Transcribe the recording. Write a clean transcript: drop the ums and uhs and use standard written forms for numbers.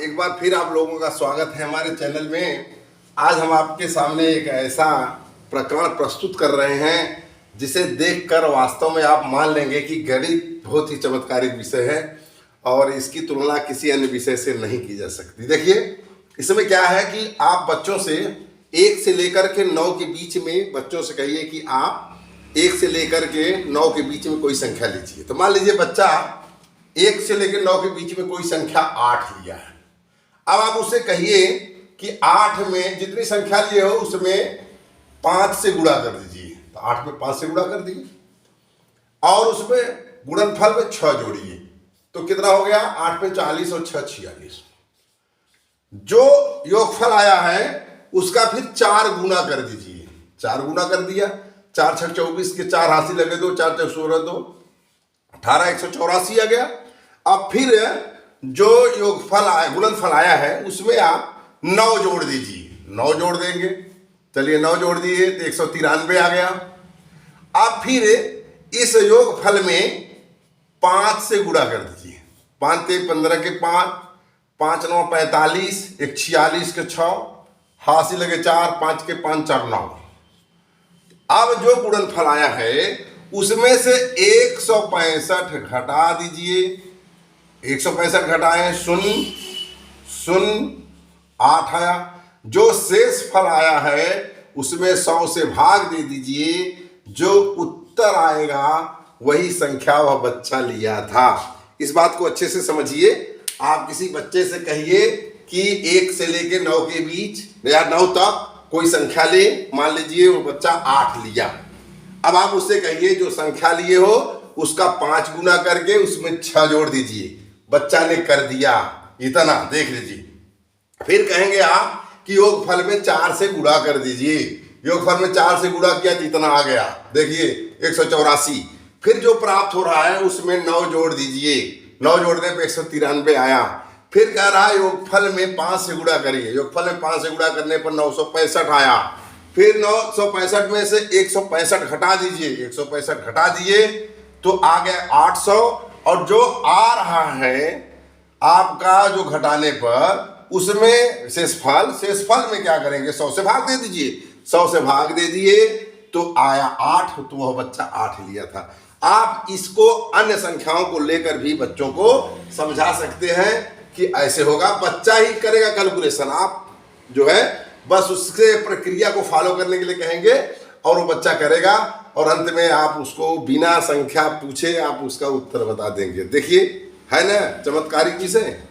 एक बार फिर आप लोगों का स्वागत है हमारे चैनल में। आज हम आपके सामने एक ऐसा प्रकरण प्रस्तुत कर रहे हैं जिसे देखकर वास्तव में आप मान लेंगे कि गणित बहुत ही चमत्कारिक विषय है और इसकी तुलना किसी अन्य विषय से नहीं की जा सकती। देखिए, इसमें क्या है कि आप बच्चों से 1 से लेकर के 9 के बीच में बच्चों से कहिए कि आप 1 से लेकर के 9 के बीच में कोई संख्या लीजिए। तो मान लीजिए बच्चा 1 से लेकर 9 के बीच में कोई संख्या 8 लिया है। अब आप उससे कहिए कि 8 में जितनी संख्या लिए हो उसमें 5 से गुणा कर दीजिए। तो 8 में 5 से गुणा कर दिए और उसमें गुणनफल में 6 जोड़िए। तो कितना हो गया? 8 में 40 और 6 46। जो योगफल आया है उसका फिर 4 गुना कर दीजिए। 4 गुना कर दिया, 4 6 24 के 4 हाथी लगे दो, 4 4 16 दो 18 184 आ गया। अब फिर जो योगफल आया, गुणनफल आया है उसमें आप 9 जोड़ दीजिए। 9 जोड़ देंगे, चलिए 9 जोड़ दिए तो 193 आ गया। अब फिर इस योगफल में 5 से गुणा कर दीजिए। 5 ते 15 के 5, 5 9 45, 1 46 के 6, हाथी लगे 4, 5 के 5 4 9। अब जो गुणनफल आया है उसमें से 165 घटा दीजिए। 165 घटाएं, 0 0 8 आया। जो शेष फल आया है उसमें 100 से भाग दे दीजिए। जो उत्तर आएगा वही संख्या वह बच्चा लिया था। इस बात को अच्छे से समझिए। आप किसी बच्चे से कहिए कि 1 से लेके 9 के बीच या 9 तक कोई संख्या ले। मान लीजिए वो बच्चा 8 लिया। अब आप उससे कहिए जो संख्या लिए हो उसका 5 गुना करके उसमें 6 जोड़ दीजिए। बच्चा ने कर दिया इतना, देख लीजिए। फिर कहेंगे आप कि योगफल में 4 से गुणा कर दीजिए। योगफल में 4 से गुणा किया तो इतना आ गया, देखिए 184। फिर जो प्राप्त हो रहा है उसमें 9 जोड़ दीजिए। 9 जोड़ने पे 193 आया। फिर कह रहा है योगफल में 5 से गुणा करिए। योगफल में 5 से गुणा करने पर 965 आया। फिर 965 में से 165 घटा दीजिए। 165 घटा दिए तो आ गया 800। और जो आ रहा है आपका जो घटाने पर उसमें शेषफल में क्या करेंगे? 100 से भाग दे दीजिए। 100 से भाग दे दिए तो आया 8। तो वह बच्चा 8 लिया था। आप इसको अन्य संख्याओं को लेकर भी बच्चों को समझा सकते हैं कि ऐसे होगा। बच्चा ही करेगा कैलकुलेशन, आप जो है बस उसके प्रक्रिया को फॉलो करने के लिए कहेंगे और वो बच्चा करेगा और अंत में आप उसको बिना संख्या पूछे आप उसका उत्तर बता देंगे। देखिए, है ना चमत्कारिक विषय।